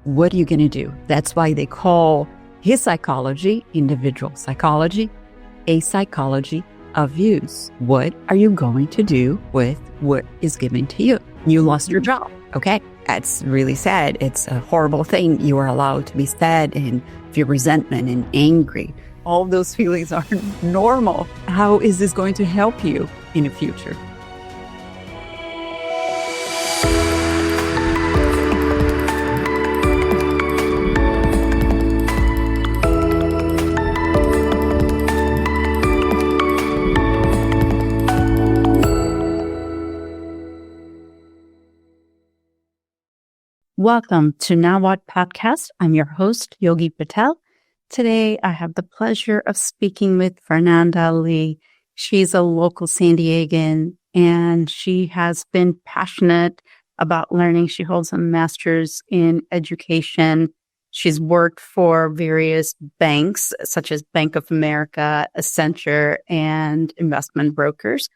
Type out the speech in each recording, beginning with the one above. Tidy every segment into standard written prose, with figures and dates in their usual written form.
what are you going to do? That's why they call his psychology, individual psychology, a psychology of use. What are you going to do with what is given to you? You lost your job. Okay. That's really sad. It's a horrible thing. You are allowed to be sad and feel resentment and angry. All those feelings are normal. How is this going to help you in the future? Welcome to Now What Podcast. I'm your host, Yogi Patel. Today, I have the pleasure of speaking with Fernanda Lee. She's a local San Diegan, and she has been passionate about learning. She holds a master's in education. She's worked for various banks, such as Bank of America, Accenture, and investment brokers.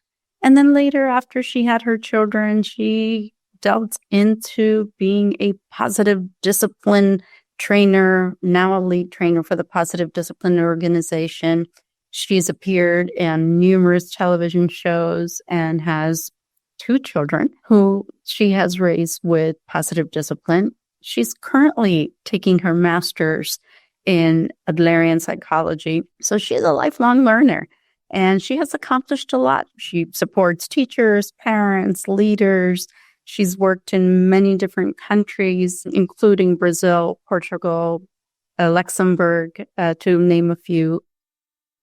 And then later, after she had her children, she delved into being a positive discipline trainer, now a lead trainer for the Positive Discipline Organization. She's appeared in numerous television shows and has 2 children who she has raised with positive discipline. She's currently taking her master's in Adlerian psychology. So she's a lifelong learner and she has accomplished a lot. She supports teachers, parents, leaders. She's worked in many different countries, including Brazil, Portugal, Luxembourg, to name a few.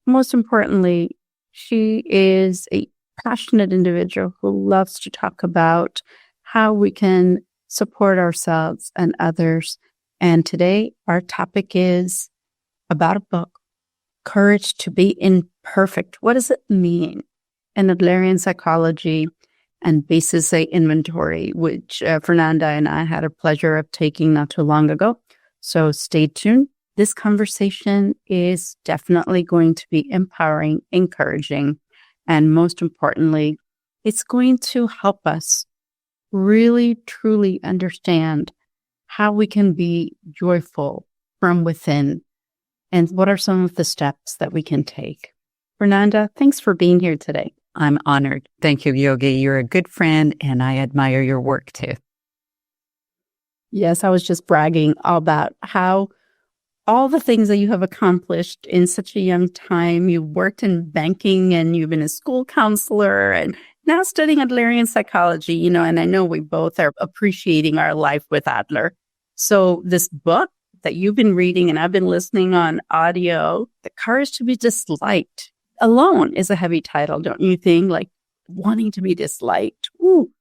Most importantly, she is a passionate individual who loves to talk about how we can support ourselves and others. And today, our topic is about a book, Courage to be Imperfect. What does it mean? In Adlerian psychology, and Basis A inventory, which Fernanda and I had a pleasure of taking not too long ago. So stay tuned. This conversation is definitely going to be empowering, encouraging, and most importantly, it's going to help us really, truly understand how we can be joyful from within and what are some of the steps that we can take. Fernanda, thanks for being here today. I'm honored. Thank you, Yogi. You're a good friend, and I admire your work too. Yes, I was just bragging about how all the things that you have accomplished in such a young time. You worked in banking, and you've been a school counselor, and now studying Adlerian psychology, and I know we both are appreciating our life with Adler. So this book that you've been reading, and I've been listening on audio, The Courage to be Disliked, alone is a heavy title, don't you think? Like wanting to be disliked. Ooh.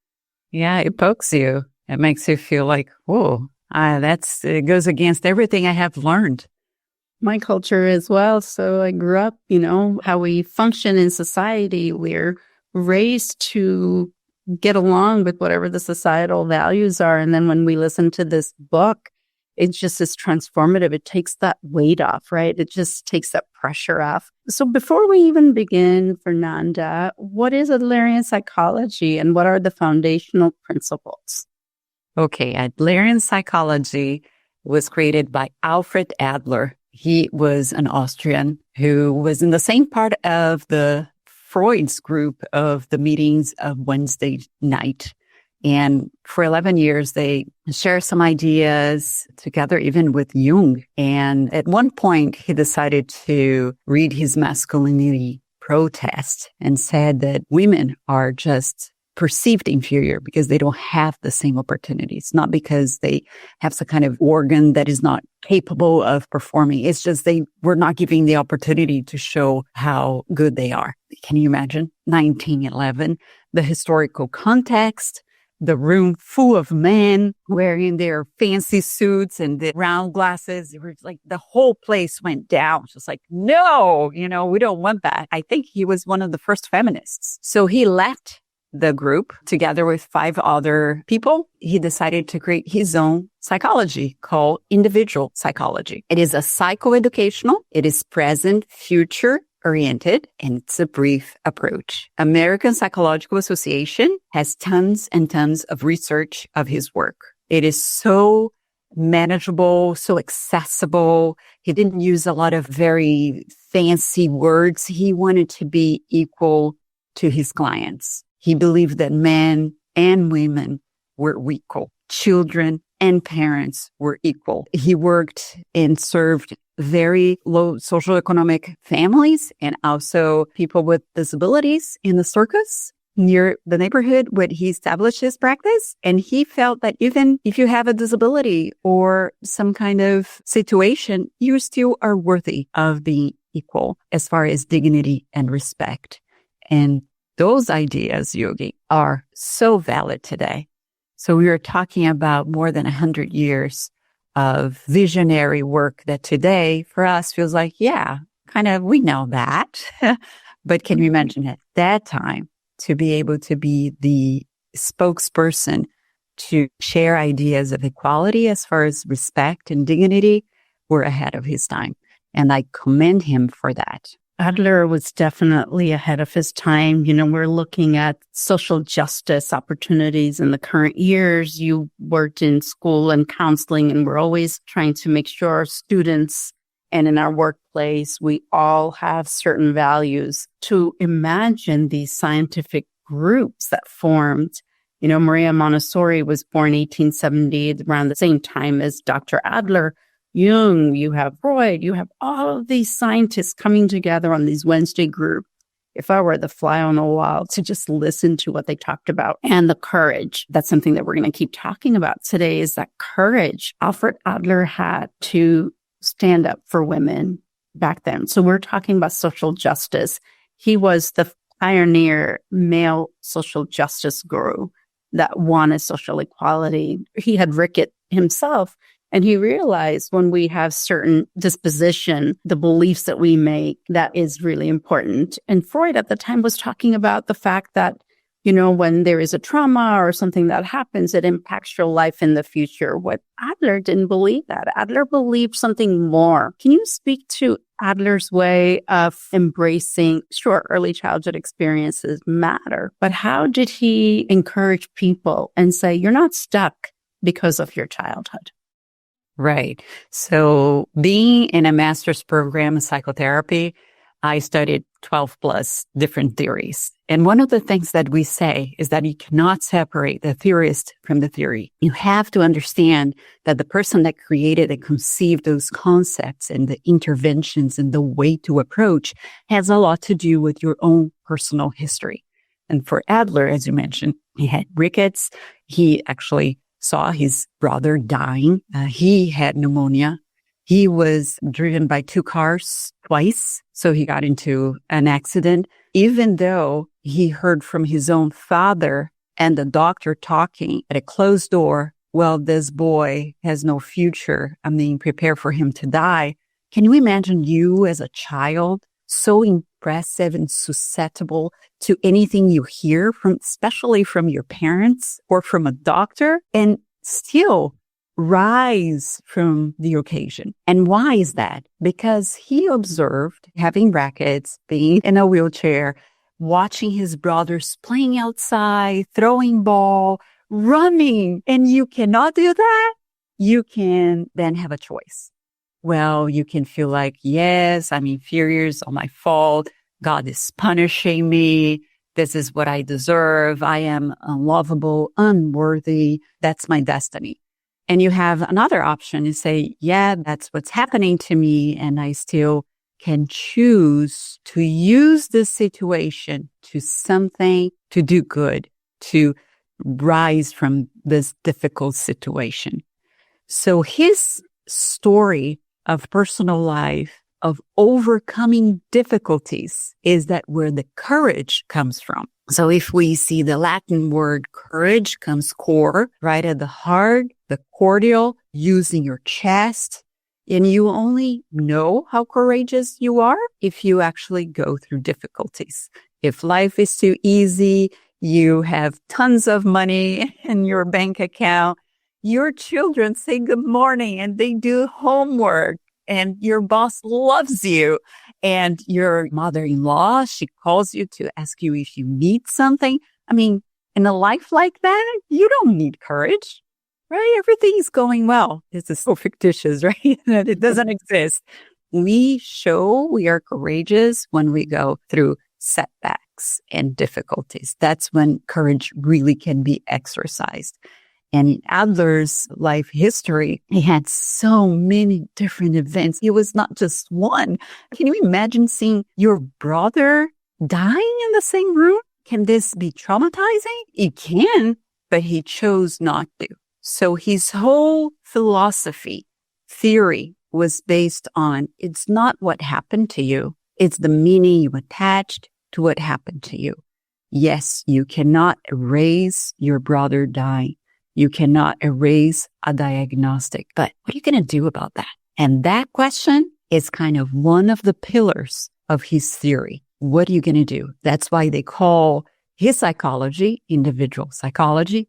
Yeah, it pokes you. It makes you feel like, it goes against everything I have learned. My culture as well. So I grew up, how we function in society. We're raised to get along with whatever the societal values are. And then when we listen to this book, it just is transformative. It takes that weight off, right? It just takes that pressure off. So before we even begin, Fernanda, what is Adlerian psychology and what are the foundational principles? Okay, Adlerian psychology was created by Alfred Adler. He was an Austrian who was in the same part of the Freud's group of the meetings of Wednesday night. And for 11 years, they shared some ideas together, even with Jung. And at one point, he decided to read his masculinity protest and said that women are just perceived inferior because they don't have the same opportunities, not because they have some kind of organ that is not capable of performing. It's just they were not giving the opportunity to show how good they are. Can you imagine? 1911, the historical context, the room full of men wearing their fancy suits and the round glasses. It was like the whole place went down. Just like, no, we don't want that. I think he was one of the first feminists. So he left the group together with 5 other people. He decided to create his own psychology called individual psychology. It is a psychoeducational. It is present, future oriented, and it's a brief approach. American Psychological Association has tons and tons of research of his work. It is so manageable, so accessible. He didn't use a lot of very fancy words. He wanted to be equal to his clients. He believed that men and women were equal. Children and parents were equal. He worked and served very low socioeconomic families and also people with disabilities in the circus near the neighborhood where he established his practice. And he felt that even if you have a disability or some kind of situation, you still are worthy of being equal as far as dignity and respect. And those ideas, Yogi, are so valid today. So we are talking about more than 100 years of visionary work that today for us feels like, yeah, kind of, we know that. But can you imagine at that time to be able to be the spokesperson to share ideas of equality as far as respect and dignity? We're ahead of his time. And I commend him for that. Adler was definitely ahead of his time. We're looking at social justice opportunities in the current years. You worked in school and counseling, and we're always trying to make sure our students and in our workplace, we all have certain values. To imagine these scientific groups that formed, Maria Montessori was born 1870, around the same time as Dr. Adler. Jung, you have Freud, you have all of these scientists coming together on these Wednesday groups. If I were the fly on the wall to just listen to what they talked about and the courage, that's something that we're going to keep talking about today, is that courage Alfred Adler had to stand up for women back then. So we're talking about social justice. He was the pioneer male social justice guru that wanted social equality. He had Rickett himself. And he realized when we have certain disposition, the beliefs that we make, that is really important. And Freud at the time was talking about the fact that, when there is a trauma or something that happens, it impacts your life in the future. What Adler didn't believe that. Adler believed something more. Can you speak to Adler's way of embracing, sure, early childhood experiences matter, but how did he encourage people and say, you're not stuck because of your childhood? Right. So being in a master's program in psychotherapy, I studied 12 plus different theories. And one of the things that we say is that you cannot separate the theorist from the theory. You have to understand that the person that created and conceived those concepts and the interventions and the way to approach has a lot to do with your own personal history. And for Adler, as you mentioned, he had rickets. He actually saw his brother dying. He had pneumonia. He was driven by 2 cars twice. So he got into an accident. Even though he heard from his own father and the doctor talking at a closed door, well, this boy has no future. Prepare for him to die. Can you imagine you as a child, so impressive and susceptible to anything you hear from, especially from your parents or from a doctor, and still rise from the occasion? And why is that? Because he observed having brackets, being in a wheelchair, watching his brothers playing outside, throwing ball, running, and you cannot do that. You can then have a choice. Well, you can feel like, yes, I'm inferior, it's all my fault. God is punishing me. This is what I deserve. I am unlovable, unworthy. That's my destiny. And you have another option. You say, yeah, that's what's happening to me. And I still can choose to use this situation to something, to do good, to rise from this difficult situation. So his story of personal life, of overcoming difficulties, is that where the courage comes from. So if we see the Latin word courage comes cor, right at the heart, the cordial, using your chest. And you only know how courageous you are if you actually go through difficulties. If life is too easy, you have tons of money in your bank account, your children say good morning and they do homework, and your boss loves you, and your mother-in-law, she calls you to ask you if you need something. In a life like that, you don't need courage. right? Everything's going well. This is so fictitious, right? That it doesn't exist. We show we are courageous when we go through setbacks and difficulties. That's when courage really can be exercised. And in Adler's life history, he had so many different events. It was not just one. Can you imagine seeing your brother dying in the same room? Can this be traumatizing? It can, but he chose not to. So his whole philosophy, theory was based on it's not what happened to you. It's the meaning you attached to what happened to you. Yes, you cannot erase your brother dying. You cannot erase a diagnostic, but what are you going to do about that? And that question is kind of one of the pillars of his theory. What are you going to do? That's why they call his psychology, individual psychology,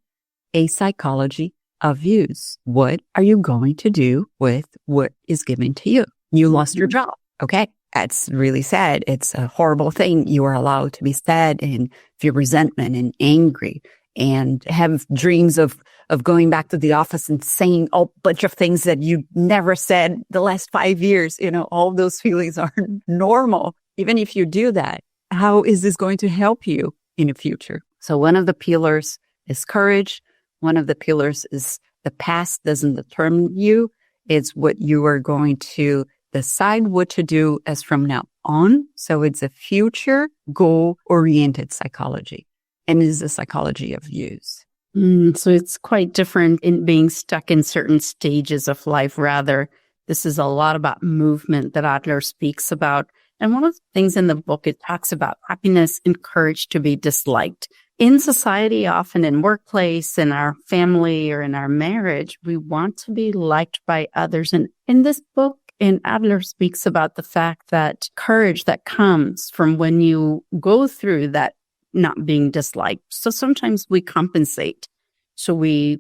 a psychology of use. What are you going to do with what is given to you? You lost your job. Okay. That's really sad. It's a horrible thing. You are allowed to be sad and feel resentment and angry and have dreams of going back to the office and saying a bunch of things that you never said the last 5 years. All those feelings are normal. Even if you do that, how is this going to help you in the future? So one of the pillars is courage. One of the pillars is the past doesn't determine you. It's what you are going to decide what to do as from now on. So it's a future goal-oriented psychology. And it is a psychology of use. So it's quite different in being stuck in certain stages of life. Rather, this is a lot about movement that Adler speaks about. And one of the things in the book, it talks about happiness and courage to be disliked. In society, often in workplace, in our family, or in our marriage, we want to be liked by others. And in this book, Adler speaks about the fact that courage that comes from when you go through that not being disliked. So sometimes we compensate. So it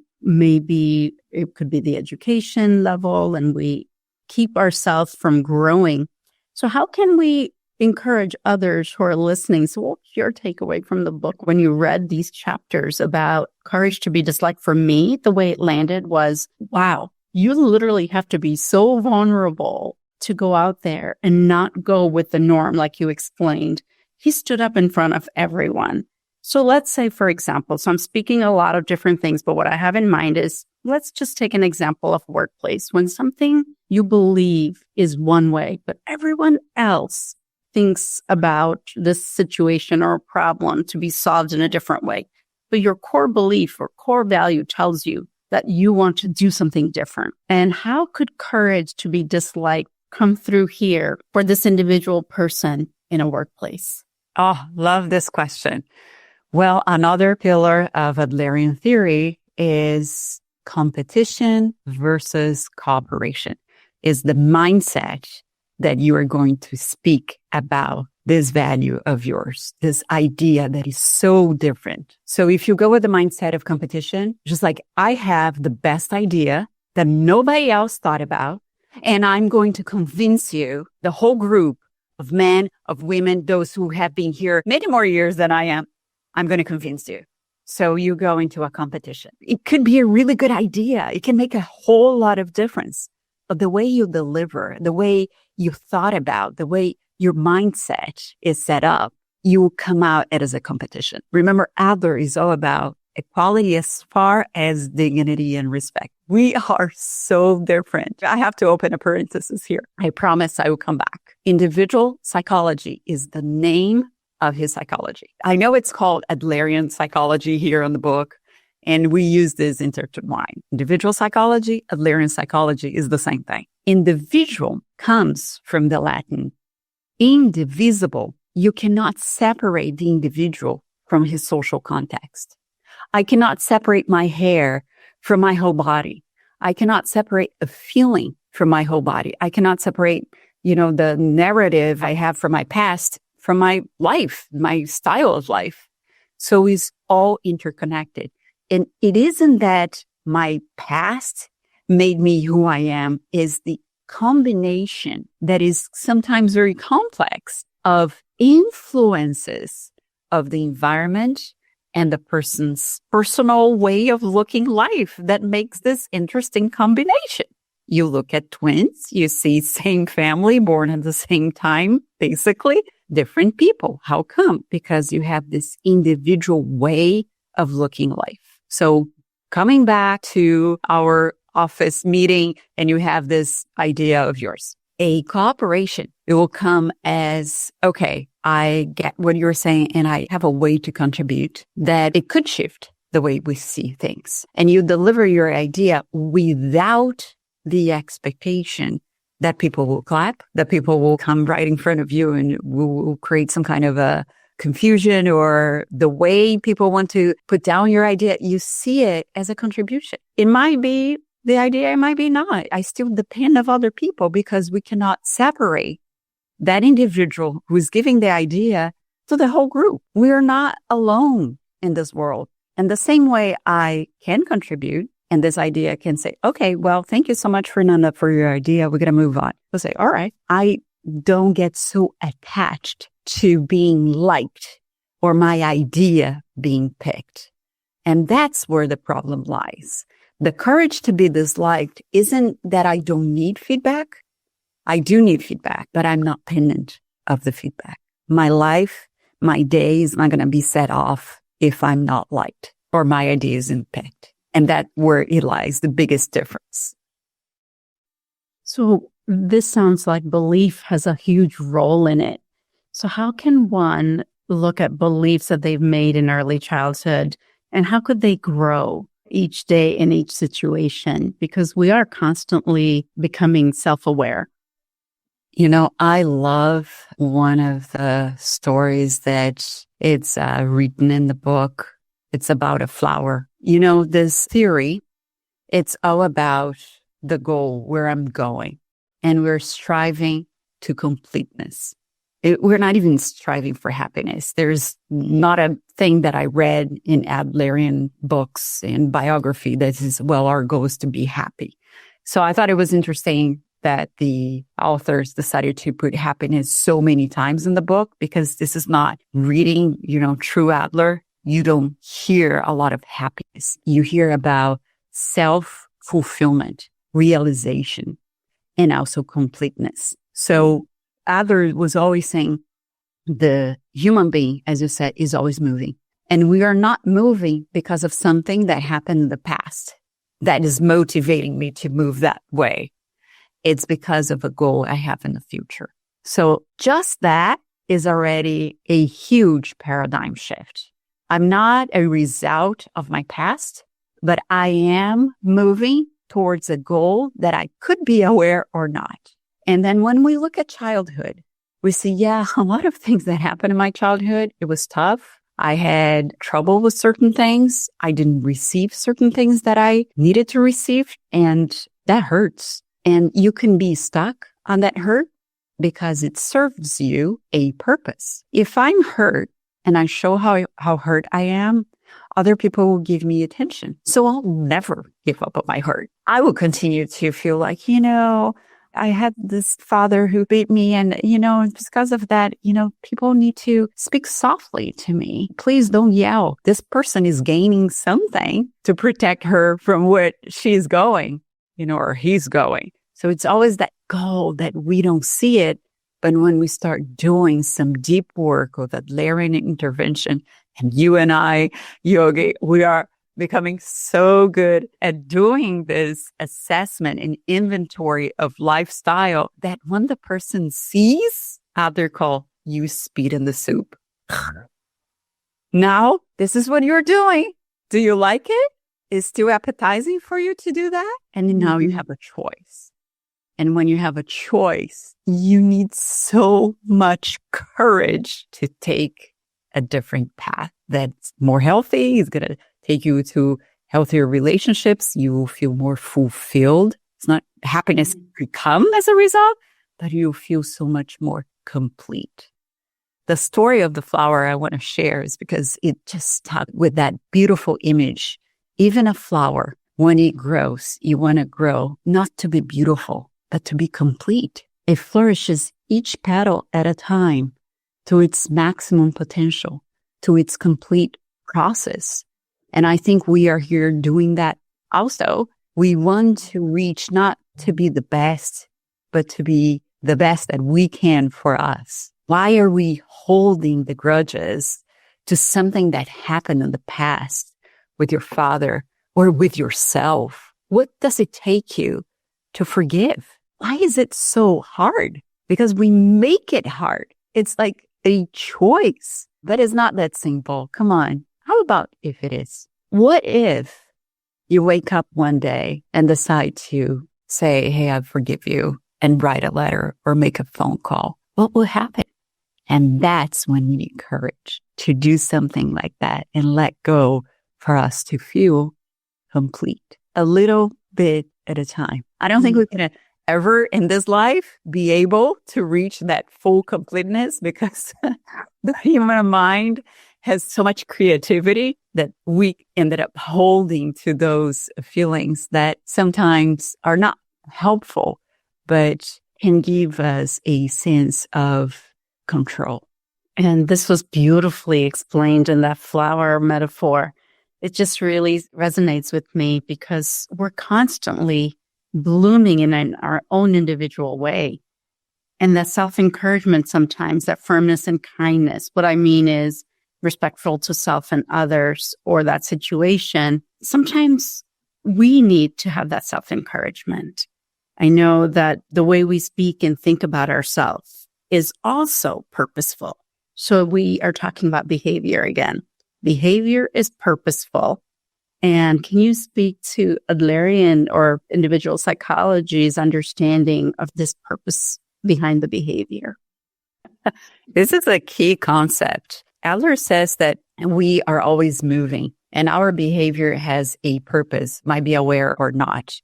could be the education level, and we keep ourselves from growing. So how can we encourage others who are listening? So what's your takeaway from the book when you read these chapters about courage to be disliked? For me, the way it landed was, wow, you literally have to be so vulnerable to go out there and not go with the norm, like you explained. He stood up in front of everyone. So let's say, for example, so I'm speaking a lot of different things, but what I have in mind is, let's just take an example of workplace. When something you believe is one way, but everyone else thinks about this situation or problem to be solved in a different way. But your core belief or core value tells you that you want to do something different. And how could courage to be disliked come through here for this individual person in a workplace? Oh, love this question. Well, another pillar of Adlerian theory is competition versus cooperation, is the mindset that you are going to speak about this value of yours, this idea that is so different. So if you go with the mindset of competition, just like I have the best idea that nobody else thought about, and I'm going to convince you, the whole group of men, of women, those who have been here many more years than I am, I'm going to convince you. So you go into a competition. It could be a really good idea. It can make a whole lot of difference. But the way you deliver, the way you thought about, the way your mindset is set up, you will come out as a competition. Remember, Adler is all about equality as far as dignity and respect. We are so different. I have to open a parenthesis here. I promise I will come back. Individual psychology is the name of his psychology. I know it's called Adlerian psychology here on the book, and we use this intertwined. Individual psychology, Adlerian psychology is the same thing. Individual comes from the Latin indivisible. You cannot separate the individual from his social context. I cannot separate my hair from my whole body. I cannot separate a feeling from my whole body. I cannot separate, the narrative I have from my past from my life, my style of life. So it's all interconnected. And it isn't that my past made me who I am, is the combination that is sometimes very complex of influences of the environment and the person's personal way of looking life that makes this interesting combination. You look at twins, you see same family born at the same time, basically different people. How come? Because you have this individual way of looking life. So coming back to our office meeting and you have this idea of yours, a cooperation, it will come as, okay, I get what you're saying and I have a way to contribute that it could shift the way we see things. And you deliver your idea without the expectation that people will clap, that people will come right in front of you and will create some kind of a confusion or the way people want to put down your idea. You see it as a contribution. It might be the idea, it might be not. I still depend on other people because we cannot separate that individual who is giving the idea to the whole group. We are not alone in this world. And the same way I can contribute and this idea can say, okay, well, thank you so much, Fernanda, for your idea. We're going to move on. We'll say, all right, I don't get so attached to being liked or my idea being picked. And that's where the problem lies. The courage to be disliked isn't that I don't need feedback. I do need feedback, but I'm not dependent of the feedback. My life, my day is not going to be set off if I'm not liked or my idea isn't picked. And that's where it lies, the biggest difference. So this sounds like belief has a huge role in it. So how can one look at beliefs that they've made in early childhood and how could they grow each day in each situation? Because we are constantly becoming self-aware. You know, I love one of the stories that it's written in the book. It's about a flower. You know, this theory, it's all about the goal, where I'm going. And we're striving to completeness. We're not even striving for happiness. There's not a thing that I read in Adlerian books and biography that is, well, our goal is to be happy. So I thought it was interesting that the authors decided to put happiness so many times in the book because this is not reading, true Adler. You don't hear a lot of happiness. You hear about self-fulfillment, realization, and also completeness. So Adler was always saying the human being, as you said, is always moving. And we are not moving because of something that happened in the past that is motivating me to move that way. It's because of a goal I have in the future. So just that is already a huge paradigm shift. I'm not a result of my past, but I am moving towards a goal that I could be aware or not. And then when we look at childhood, we see, a lot of things that happened in my childhood. It was tough. I had trouble with certain things. I didn't receive certain things that I needed to receive. And that hurts. And you can be stuck on that hurt because it serves you a purpose. If I'm hurt and I show how hurt I am, other people will give me attention. So I'll never give up on my hurt. I will continue to feel like, I had this father who beat me and, because of that, people need to speak softly to me. Please don't yell. This person is gaining something to protect her from what she's going, or he's going. So it's always that goal that we don't see it. But when we start doing some deep work with Adlerian intervention, and you and I, Yogi, we are becoming so good at doing this assessment and inventory of lifestyle that when the person sees, they call you speed in the soup. Now, this is what you're doing. Do you like it? Is still appetizing for you to do that? And now you have a choice. And when you have a choice, you need so much courage to take a different path that's more healthy. It's going to take you to healthier relationships. You will feel more fulfilled. It's not happiness could come as a result, but you feel so much more complete. The story of the flower I want to share is because it just stuck with that beautiful image. Even a flower, when it grows, you want to grow not to be beautiful, but to be complete. It flourishes each petal at a time to its maximum potential, to its complete process. And I think we are here doing that also. We want to reach not to be the best, but to be the best that we can for us. Why are we holding the grudges to something that happened in the past with your father or with yourself? What does it take you to forgive? Why is it so hard? Because we make it hard. It's like a choice, but it's not that simple. Come on. How about if it is? What if you wake up one day and decide to say, hey, I forgive you, and write a letter or make a phone call? What will happen? And that's when we need courage to do something like that and let go for us to feel complete a little bit at a time. I don't think we can ever in this life be able to reach that full completeness because the human mind has so much creativity that we ended up holding to those feelings that sometimes are not helpful, but can give us a sense of control. And this was beautifully explained in that flower metaphor. It just really resonates with me because we're constantly blooming in our own individual way. And that self-encouragement sometimes, that firmness and kindness, what I mean is respectful to self and others or that situation. Sometimes we need to have that self-encouragement. I know that the way we speak and think about ourselves is also purposeful. So we are talking about behavior again. Behavior is purposeful. And can you speak to Adlerian or individual psychology's understanding of this purpose behind the behavior? This is a key concept. Adler says that we are always moving and our behavior has a purpose, might be aware or not.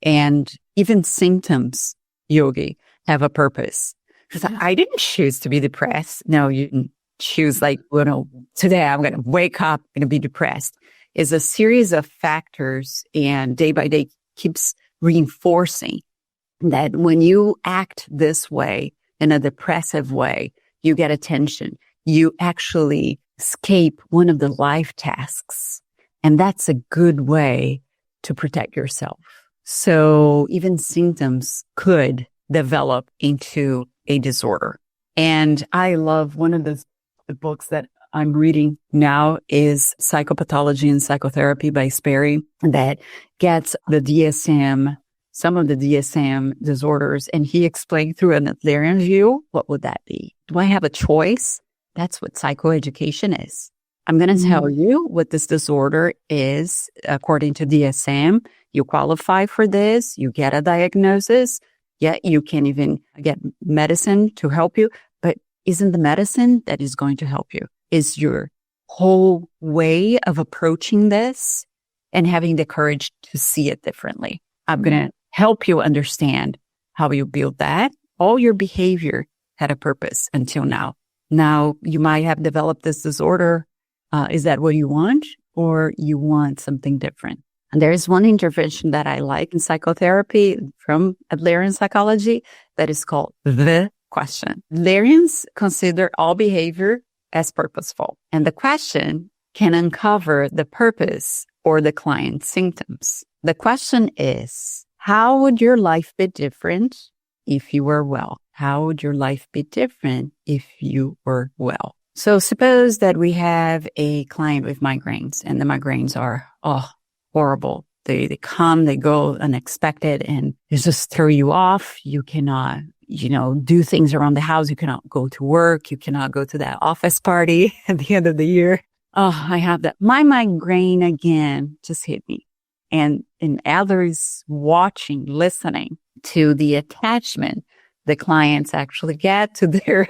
And even symptoms, Yogi, have a purpose. I didn't choose to be depressed. No, you didn't choose today I'm going to wake up and be depressed. It's a series of factors and day by day keeps reinforcing that when you act this way, in a depressive way, you get attention. You actually escape one of the life tasks. And that's a good way to protect yourself. So even symptoms could develop into a disorder. And I love one of the books that I'm reading now is Psychopathology and Psychotherapy by Sperry that gets the DSM, some of the DSM disorders. And he explained through an Adlerian view, what would that be? Do I have a choice? That's what psychoeducation is. I'm going to tell you what this disorder is according to DSM. You qualify for this. You get a diagnosis. Yeah, you can even get medicine to help you. But isn't the medicine that is going to help you? Is your whole way of approaching this and having the courage to see it differently. I'm going to help you understand how you build that. All your behavior had a purpose until now. Now, you might have developed this disorder. Is that what you want? Or you want something different? And there is one intervention that I like in psychotherapy from Adlerian psychology that is called the question. Adlerians consider all behavior as purposeful. And the question can uncover the purpose or the client's symptoms. The question is, how would your life be different if you were well? How would your life be different if you were well? So suppose that we have a client with migraines and the migraines are, horrible. They come, they go unexpected and they just throw you off. You cannot, do things around the house. You cannot go to work. You cannot go to that office party at the end of the year. Oh, I have that. My migraine again just hit me. And Adler is watching, listening to the attachment the clients actually get to their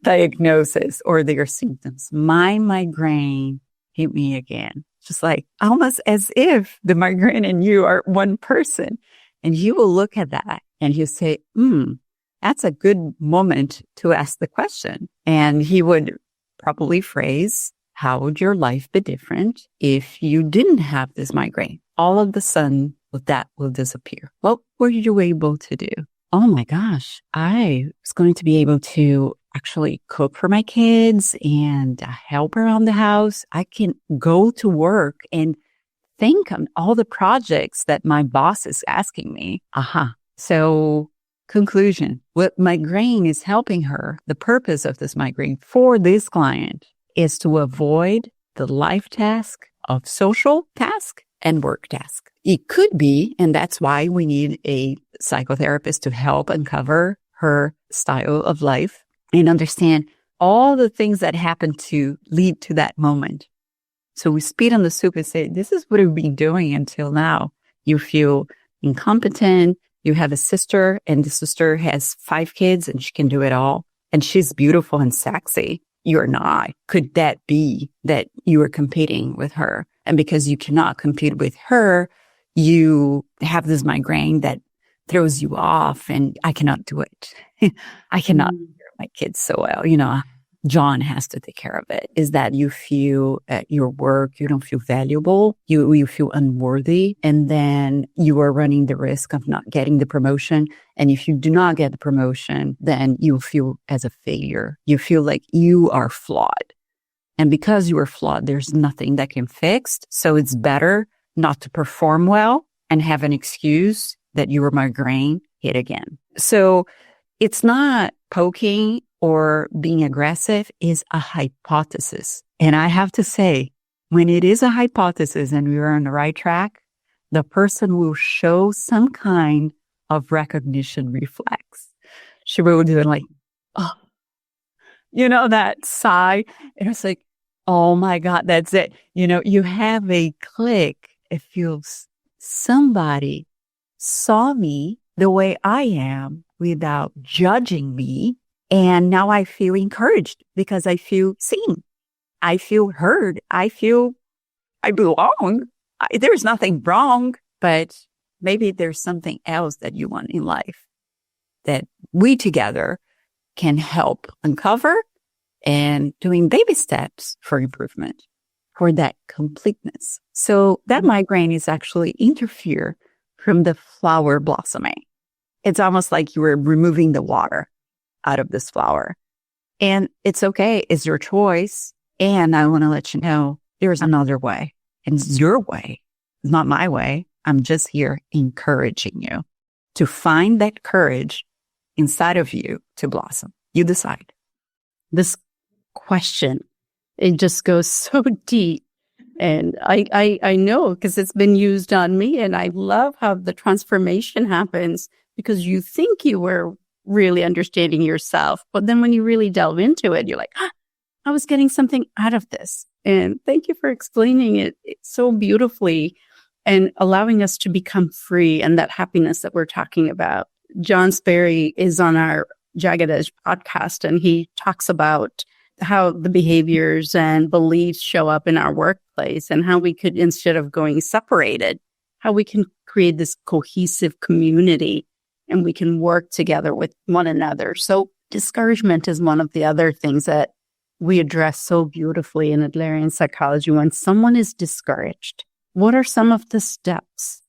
diagnosis or their symptoms. My migraine hit me again. Just like almost as if the migraine and you are one person. And you will look at that and you say, that's a good moment to ask the question. And he would probably phrase, how would your life be different if you didn't have this migraine? All of the sudden, that will disappear. What were you able to do? Oh my gosh, I was going to be able to actually cook for my kids and help around the house. I can go to work and think on all the projects that my boss is asking me. So conclusion, what migraine is helping her, the purpose of this migraine for this client is to avoid the life task of social task and work task. It could be, and that's why we need a psychotherapist to help uncover her style of life and understand all the things that happen to lead to that moment. So we spit on the soup and say, this is what we've been doing until now. You feel incompetent. You have a sister, and the sister has 5 kids and she can do it all. And she's beautiful and sexy. You're not. Could that be that you are competing with her? And because you cannot compete with her, you have this migraine that throws you off, and I cannot do it. I cannot take care of my kids so well. John has to take care of it. Is that you feel at your work, you don't feel valuable, you feel unworthy, and then you are running the risk of not getting the promotion. And if you do not get the promotion, then you feel as a failure. You feel like you are flawed. And because you are flawed, there's nothing that can fix. So it's better not to perform well and have an excuse that your migraine hit again. So it's not poking or being aggressive, is a hypothesis. And I have to say, when it is a hypothesis and we are on the right track, the person will show some kind of recognition reflex. She will do it like, oh, that sigh. And it's like, oh my God, that's it. You have a click. It feels somebody saw me the way I am without judging me. And now I feel encouraged because I feel seen. I feel heard. I feel I belong. There's nothing wrong, but maybe there's something else that you want in life that we together can help uncover, and doing baby steps for improvement, for that completeness. So that migraine is actually interfere from the flower blossoming. It's almost like you were removing the water out of this flower. And it's okay. It's your choice. And I want to let you know there's another way. And it's your way. It's not my way. I'm just here encouraging you to find that courage inside of you to blossom. You decide. This question, it just goes so deep. And I know because it's been used on me. And I love how the transformation happens because you think you were really understanding yourself. But then when you really delve into it, you're like, I was getting something out of this. And thank you for explaining it so beautifully and allowing us to become free and that happiness that we're talking about. John Sperry is on our Jagged Edge podcast, and he talks about how the behaviors and beliefs show up in our workplace and how we could, instead of going separated, how we can create this cohesive community and we can work together with one another. So discouragement is one of the other things that we address so beautifully in Adlerian psychology. When someone is discouraged, what are some of the steps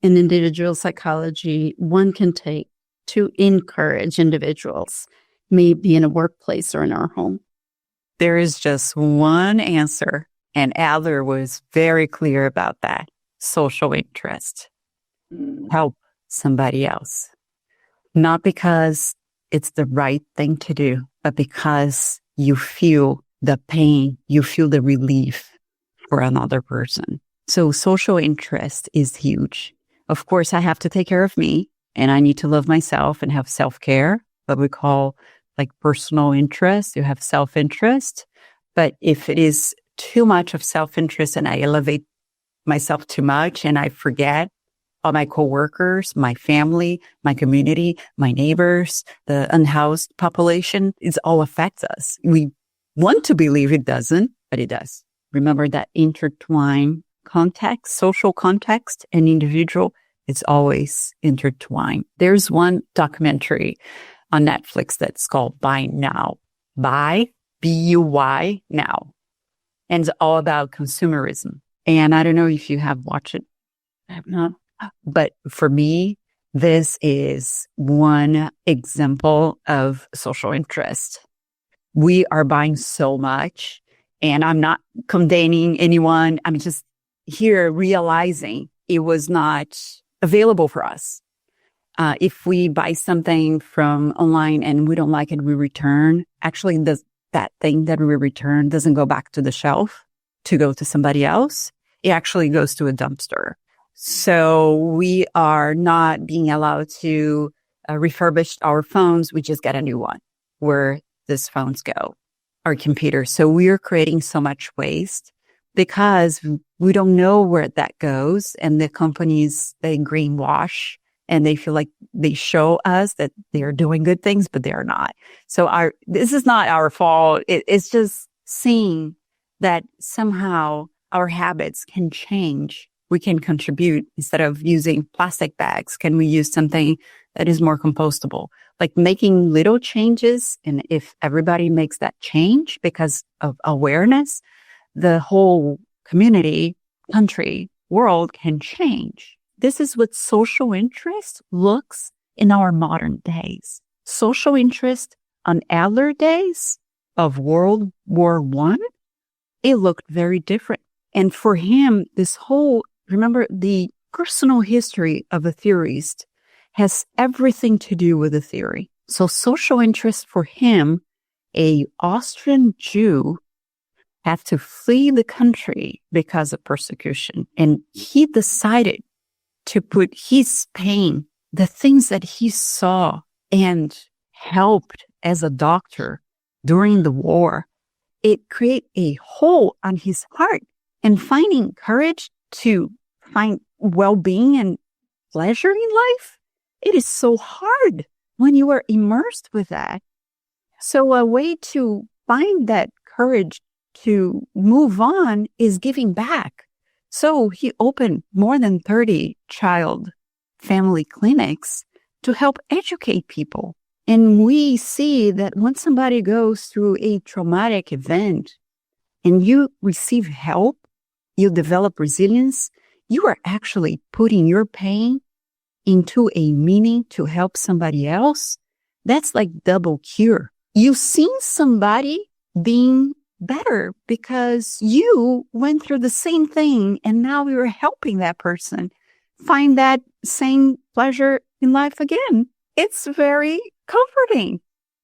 in individual psychology one can take to encourage individuals, maybe in a workplace or in our home? There is just one answer, and Adler was very clear about that. Social interest. Help somebody else. Not because it's the right thing to do, but because you feel the pain, you feel the relief for another person. So social interest is huge. Of course, I have to take care of me, and I need to love myself and have self-care, what we call like personal interest. You have self-interest. But if it is too much of self-interest and I elevate myself too much and I forget all my coworkers, my family, my community, my neighbors, the unhoused population, it all affects us. We want to believe it doesn't, but it does. Remember that intertwined context, social context and individual, it's always intertwined. There's one documentary on Netflix that's called Buy Now. Buy, B-U-Y, now. And it's all about consumerism. And I don't know if you have watched it. I have not. But for me, this is one example of social interest. we are buying so much, and I'm not condemning anyone. I'm just here realizing it was not available for us. If we buy something from online and we don't like it, we return. Actually, that thing that we return doesn't go back to the shelf to go to somebody else. It actually goes to a dumpster. So we are not being allowed to refurbish our phones. We just get a new one where these phones go, our computers. So we are creating so much waste because we don't know where that goes. And the companies, they greenwash and they feel like they show us that they're doing good things, but they're not. So this is not our fault. It's just seeing that somehow our habits can change. We can contribute. Instead of using plastic bags, can we use something that is more compostable? Like making little changes. And if everybody makes that change because of awareness, the whole community, country, world can change. This is what social interest looks in our modern days. Social interest on Adler days of World War I, it looked very different. And for him, remember, the personal history of a theorist has everything to do with the theory. So social interest for him, a Austrian Jew, had to flee the country because of persecution. And he decided to put his pain, the things that he saw and helped as a doctor during the war, it created a hole on his heart. And finding courage to find well-being and pleasure in life, it is so hard when you are immersed with that. So a way to find that courage to move on is giving back. So he opened more than 30 child family clinics to help educate people. And we see that when somebody goes through a traumatic event and you receive help, you develop resilience, you are actually putting your pain into a meaning to help somebody else. That's like double cure. You've seen somebody being better because you went through the same thing and now you're helping that person find that same pleasure in life again. It's very comforting.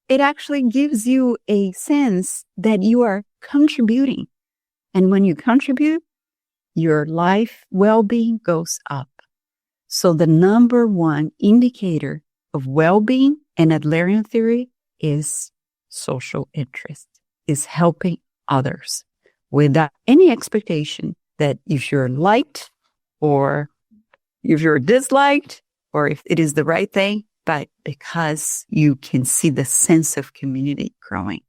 It actually gives you a sense that you are contributing. And when you contribute, your life well-being goes up. So the number one indicator of well-being in Adlerian theory is social interest, is helping others without any expectation that if you're liked or if you're disliked or if it is the right thing, but because you can see the sense of community growing.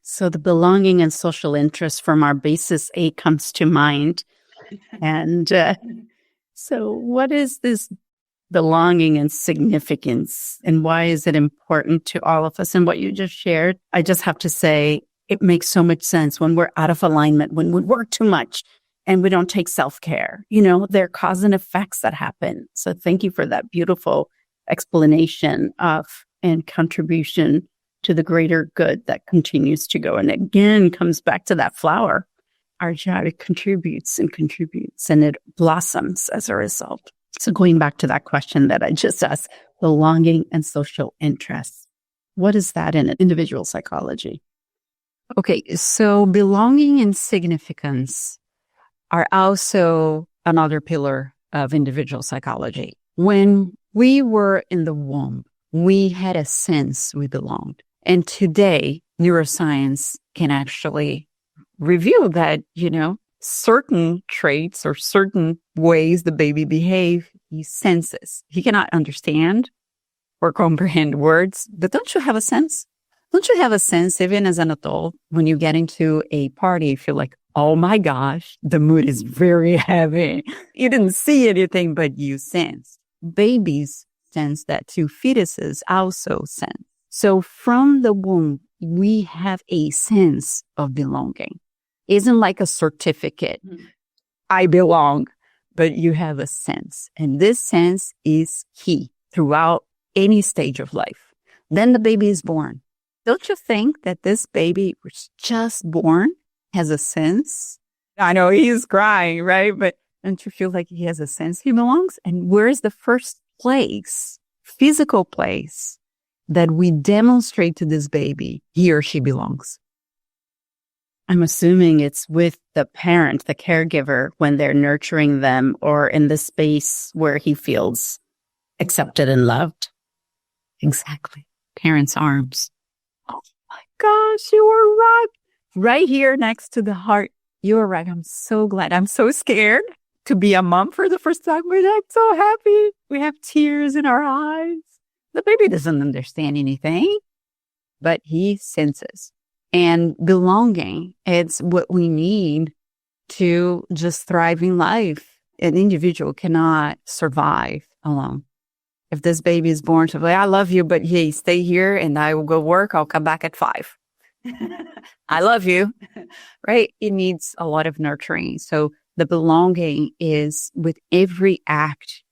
So the belonging and social interest from our basis A comes to mind. And so what is this belonging and significance, and why is it important to all of us? And what you just shared, I just have to say, it makes so much sense when we're out of alignment, when we work too much and we don't take self-care. There are cause and effects that happen. So thank you for that beautiful explanation of and contribution to the greater good that continues to go. And again, comes back to that flower. Our job, it contributes and it blossoms as a result. So going back to that question that I just asked, belonging and social interest. What is that in individual psychology? Okay, so belonging and significance are also another pillar of individual psychology. When we were in the womb, we had a sense we belonged. And today, neuroscience can actually reveal that, certain traits or certain ways the baby behaves, he senses. He cannot understand or comprehend words, but don't you have a sense? Don't you have a sense, even as an adult, when you get into a party, you feel like, oh my gosh, the mood is very heavy. You didn't see anything, but you sense. Babies sense that too. Fetuses also sense. So from the womb, we have a sense of belonging. Isn't like a certificate. I belong, but you have a sense. And this sense is key throughout any stage of life. Then the baby is born. Don't you think that this baby was just born has a sense? I know he's crying, right? But don't you feel like he has a sense he belongs? And where's the first place, physical place, that we demonstrate to this baby he or she belongs? I'm assuming it's with the parent, the caregiver, when they're nurturing them or in the space where he feels accepted and loved. Exactly. Parents' arms. Oh my gosh, you were right. Right here next to the heart. You were right. I'm so glad. I'm so scared to be a mom for the first time, but I'm so happy. We have tears in our eyes. The baby doesn't understand anything, but he senses. And belonging, it's what we need to just thrive in life. An individual cannot survive alone. If this baby is born to say, I love you, but hey, stay here and I will go work. I'll come back at 5. I love you, right? It needs a lot of nurturing. So the belonging is with every act.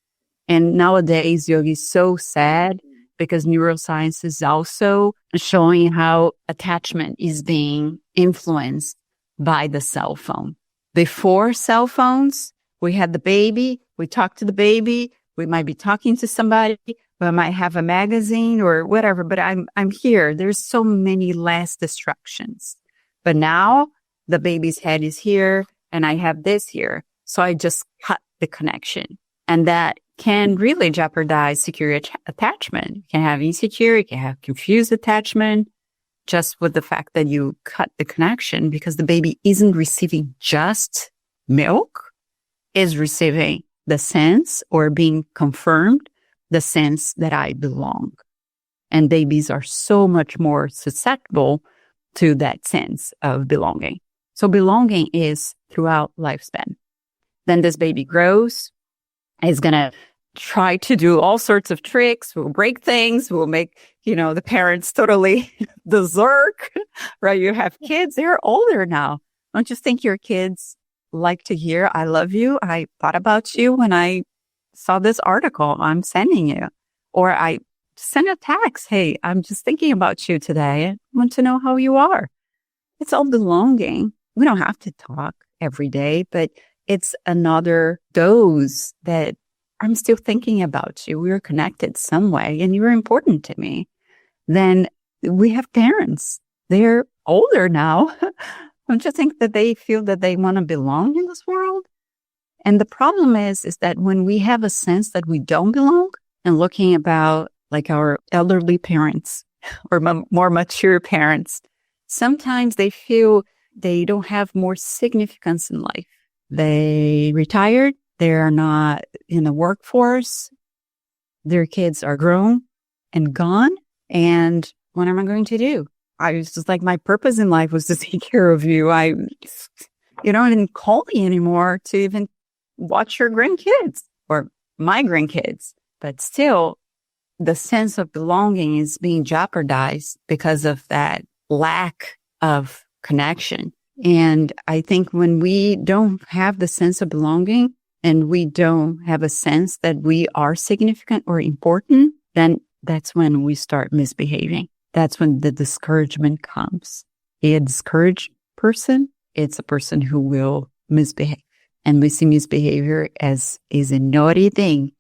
And nowadays, Yogi is so sad because neuroscience is also showing how attachment is being influenced by the cell phone. Before cell phones, we had the baby, we talked to the baby, we might be talking to somebody, we might have a magazine or whatever, but I'm here. There's so many less distractions. But now the baby's head is here and I have this here. So I just cut the connection. And that can really jeopardize secure attachment. You can have insecure, you can have confused attachment just with the fact that you cut the connection because the baby isn't receiving just milk, is receiving the sense or being confirmed, the sense that I belong. And babies are so much more susceptible to that sense of belonging. So belonging is throughout lifespan. Then this baby grows, is going to try to do all sorts of tricks. We'll break things. We'll make, the parents totally berserk, right? You have kids. They're older now. Don't you think your kids like to hear, I love you. I thought about you when I saw this article I'm sending you. Or I send a text. Hey, I'm just thinking about you today. I want to know how you are. It's all belonging. We don't have to talk every day, but it's another dose that I'm still thinking about you. We're connected some way and you're important to me. Then we have parents. They're older now. Don't you think that they feel that they want to belong in this world? And the problem is that when we have a sense that we don't belong and looking about like our elderly parents or more mature parents, sometimes they feel they don't have more significance in life. They retired. They're not in the workforce. Their kids are grown and gone. And what am I going to do? I was just like, my purpose in life was to take care of you. You don't even call me anymore to even watch your grandkids or my grandkids. But still, the sense of belonging is being jeopardized because of that lack of connection. And I think when we don't have the sense of belonging and we don't have a sense that we are significant or important, then that's when we start misbehaving. That's when the discouragement comes. A discouraged person, it's a person who will misbehave. And we see misbehavior as is a naughty thing,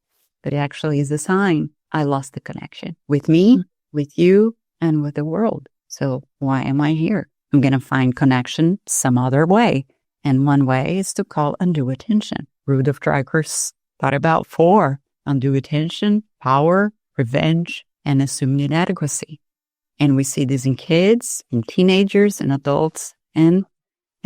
but it actually is a sign I lost the connection with me, with you, and with the world. So why am I here? I'm going to find connection some other way. And one way is to call undue attention. Rudolf Dreikers thought about 4: undue attention, power, revenge, and assumed inadequacy. And we see this in kids, in teenagers, and adults, and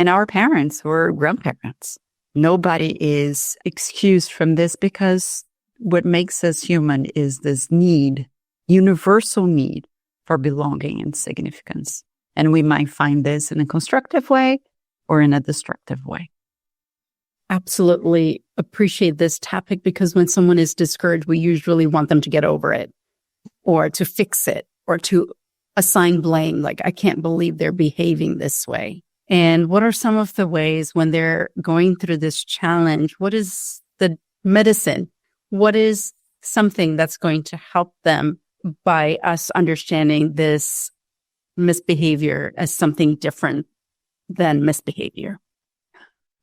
our parents or grandparents. Nobody is excused from this because what makes us human is this need, universal need for belonging and significance. And we might find this in a constructive way or in a destructive way. Absolutely appreciate this topic because when someone is discouraged, we usually want them to get over it or to fix it or to assign blame. Like, I can't believe they're behaving this way. And what are some of the ways when they're going through this challenge? What is the medicine? What is something that's going to help them by us understanding this misbehavior as something different than misbehavior.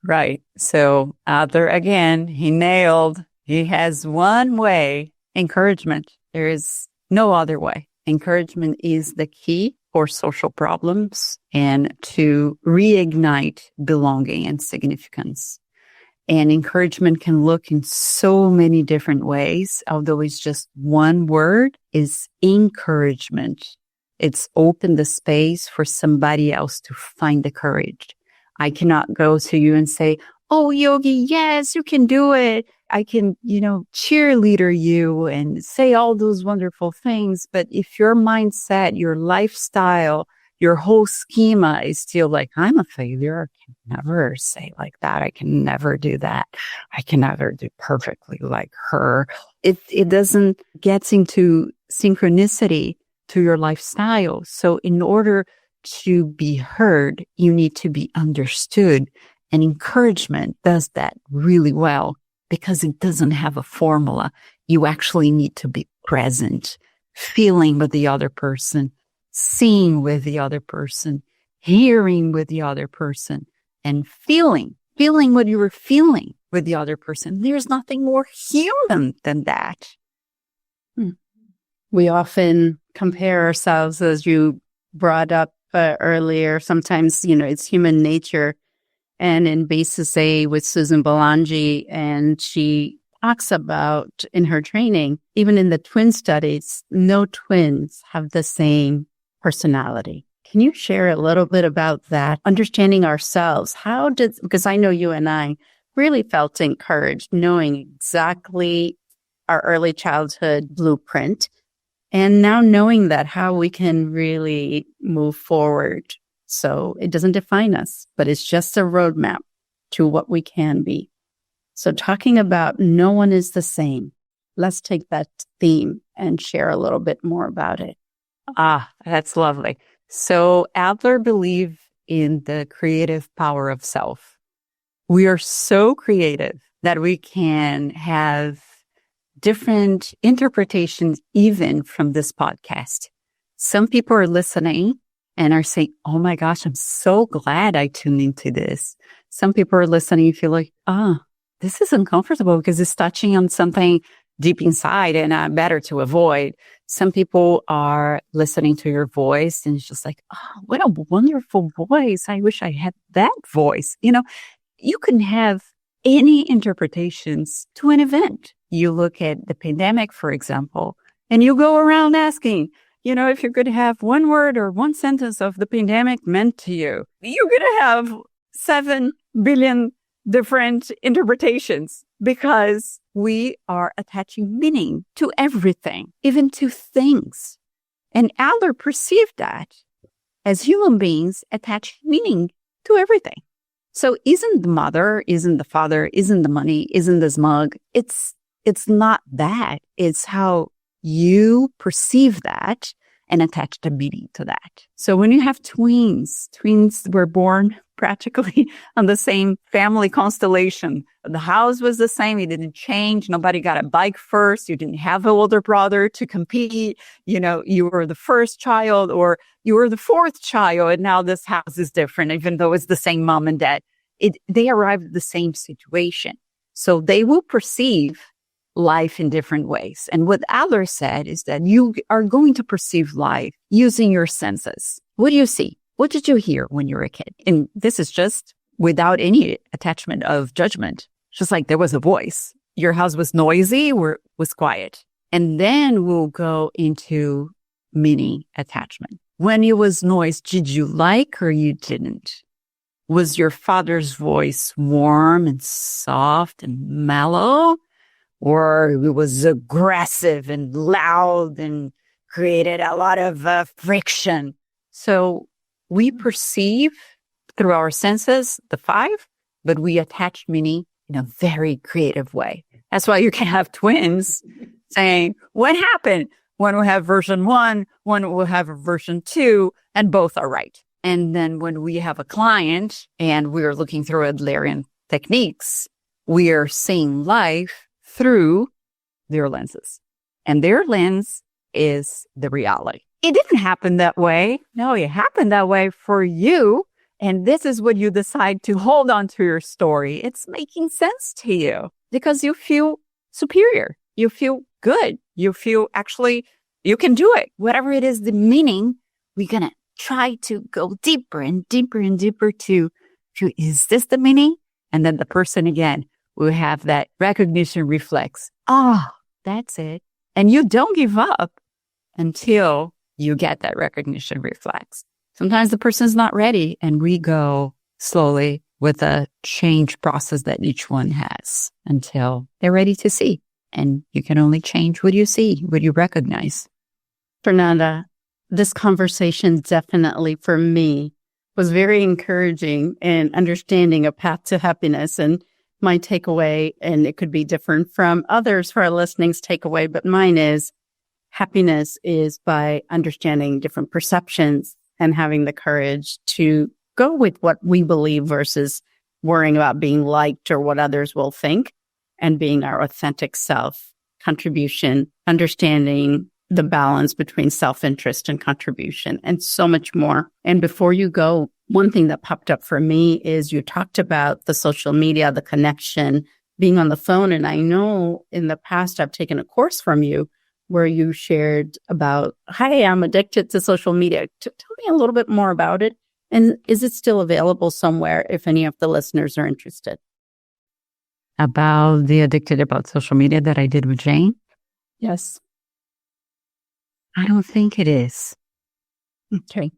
Right. So Adler, again, he has one way, encouragement. There is no other way. Encouragement is the key for social problems and to reignite belonging and significance. And encouragement can look in so many different ways, although it's just one word, is encouragement. It's open the space for somebody else to find the courage. I cannot go to you and say, oh, Yogi, yes, you can do it. I can, cheerleader you and say all those wonderful things. But if your mindset, your lifestyle, your whole schema is still like, I'm a failure, I can never say like that. I can never do that. I can never do perfectly like her. It doesn't get into synchronicity to your lifestyle. So in order to be heard, you need to be understood. And encouragement does that really well because it doesn't have a formula. You actually need to be present, feeling with the other person, seeing with the other person, hearing with the other person, and feeling what you were feeling with the other person. There's nothing more human than that. We often compare ourselves, as you brought up earlier. Sometimes, it's human nature. And in Basis A with Susan Belangi, and she talks about in her training, even in the twin studies, no twins have the same personality. Can you share a little bit about that? Understanding ourselves. Because I know you and I really felt encouraged knowing exactly our early childhood blueprint. And now knowing that, how we can really move forward. So it doesn't define us, but it's just a roadmap to what we can be. So talking about no one is the same. Let's take that theme and share a little bit more about it. That's lovely. So Adler believed in the creative power of self. We are so creative that we can have different interpretations even from this podcast. Some people are listening and are saying, oh my gosh, I'm so glad I tuned into this. Some people are listening and feel like, this is uncomfortable because it's touching on something deep inside and better to avoid. Some people are listening to your voice and it's just like, oh, what a wonderful voice. I wish I had that voice. You can have any interpretations to an event. You look at the pandemic, for example, and you go around asking, if you're going to have one word or one sentence of the pandemic meant to you, you're going to have 7 billion different interpretations because we are attaching meaning to everything, even to things. And Adler perceived that as human beings attach meaning to everything. So isn't the mother, isn't the father, isn't the money, isn't this mug? It's not that. It's how you perceive that and attach the meaning to that. So when you have twins were born practically on the same family constellation. The house was the same. It didn't change. Nobody got a bike first. You didn't have an older brother to compete. You were the first child or you were the fourth child. And now this house is different, even though it's the same mom and dad. They arrived at the same situation. So they will perceive life in different ways. And what Adler said is that you are going to perceive life using your senses. What do you see? What did you hear when you were a kid? And this is just without any attachment of judgment. Just like there was a voice. Your house was noisy or was quiet. And then we'll go into meaning attachment. When it was noise, did you like or you didn't? Was your father's voice warm and soft and mellow? Or it was aggressive and loud and created a lot of friction? So we perceive through our senses, the 5, but we attach meaning in a very creative way. That's why you can have twins saying, what happened? One will have version 1, one will have a version 2, and both are right. And then when we have a client and we're looking through Adlerian techniques, we are seeing life through their lenses. And their lens is the reality. it didn't happen that way. No, it happened that way for you. And this is what you decide to hold on to your story. It's making sense to you because you feel superior. You feel good. You feel actually you can do it. Whatever it is, the meaning, we're going to try to go deeper and deeper and deeper to, is this the meaning? And then the person again will have that recognition reflex. Oh, that's it. And you don't give up until you get that recognition reflex. Sometimes the person's not ready and we go slowly with a change process that each one has until they're ready to see. And you can only change what you see, what you recognize. Fernanda, this conversation definitely for me was very encouraging in understanding a path to happiness. And my takeaway, and it could be different from others for our listening's takeaway, but mine is happiness is by understanding different perceptions and having the courage to go with what we believe versus worrying about being liked or what others will think, and being our authentic self, contribution, understanding the balance between self-interest and contribution, and so much more. And before you go, one thing that popped up for me is you talked about the social media, the connection, being on the phone. And I know in the past I've taken a course from you where you shared about, hi, I'm addicted to social media. Tell me a little bit more about it. And is it still available somewhere if any of the listeners are interested? About the addicted about social media that I did with Jane? Yes. I don't think it is. Okay.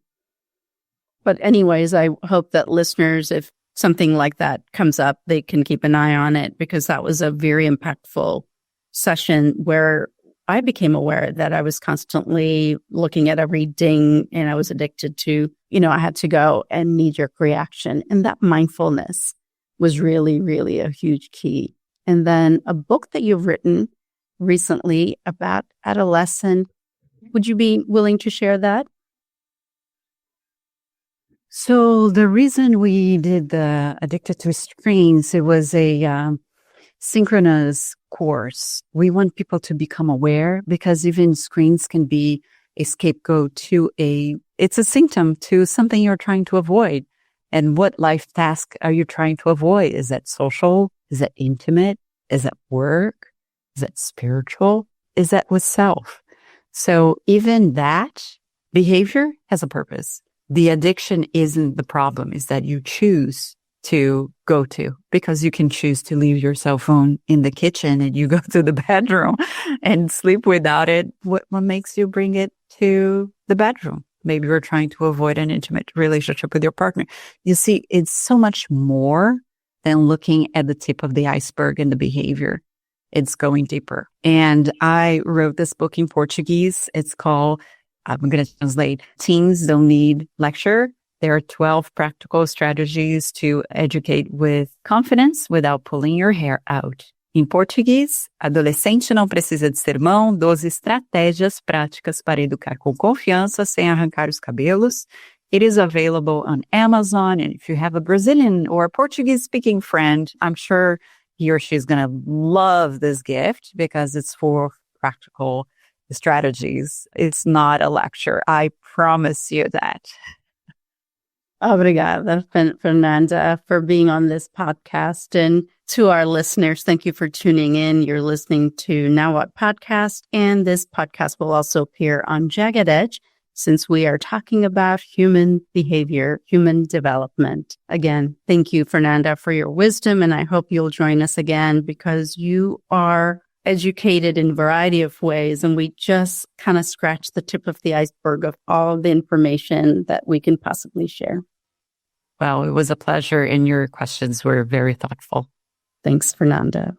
But anyways, I hope that listeners, if something like that comes up, they can keep an eye on it, because that was a very impactful session where I became aware that I was constantly looking at every ding and I was addicted to, I had to go and knee-jerk reaction. And that mindfulness was really, really a huge key. And then a book that you've written recently about adolescent. Would you be willing to share that? So the reason we did the Addicted to Screens, it was a synchronous course. We want people to become aware, because even screens can be a scapegoat to it's a symptom to something you're trying to avoid. And what life task are you trying to avoid? Is that social? Is that intimate? Is that work? Is that spiritual? Is that with self? So even that behavior has a purpose. The addiction isn't the problem, is that you choose to go to, because you can choose to leave your cell phone in the kitchen and you go to the bedroom and sleep without it. What makes you bring it to the bedroom? Maybe you're trying to avoid an intimate relationship with your partner. You see, it's so much more than looking at the tip of the iceberg and the behavior. It's going deeper. And I wrote this book in Portuguese. It's called, I'm going to translate, Teens Don't Need Lecture. There are 12 practical strategies to educate with confidence without pulling your hair out. Em português, adolescente não precisa de sermão, 12 estratégias práticas para educar com confiança sem arrancar os cabelos. It is available on Amazon. And if you have a Brazilian or a Portuguese-speaking friend, I'm sure he or she's going to love this gift, because it's for practical strategies. It's not a lecture. I promise you that. Obrigada, Fernanda, for being on this podcast. And to our listeners, thank you for tuning in. You're listening to Now What Podcast, and this podcast will also appear on Jagged Edge, since we are talking about human behavior, human development. Again, thank you, Fernanda, for your wisdom, and I hope you'll join us again, because you are educated in a variety of ways, and we just kind of scratched the tip of the iceberg of all the information that we can possibly share. Well, it was a pleasure, and your questions were very thoughtful. Thanks, Fernanda.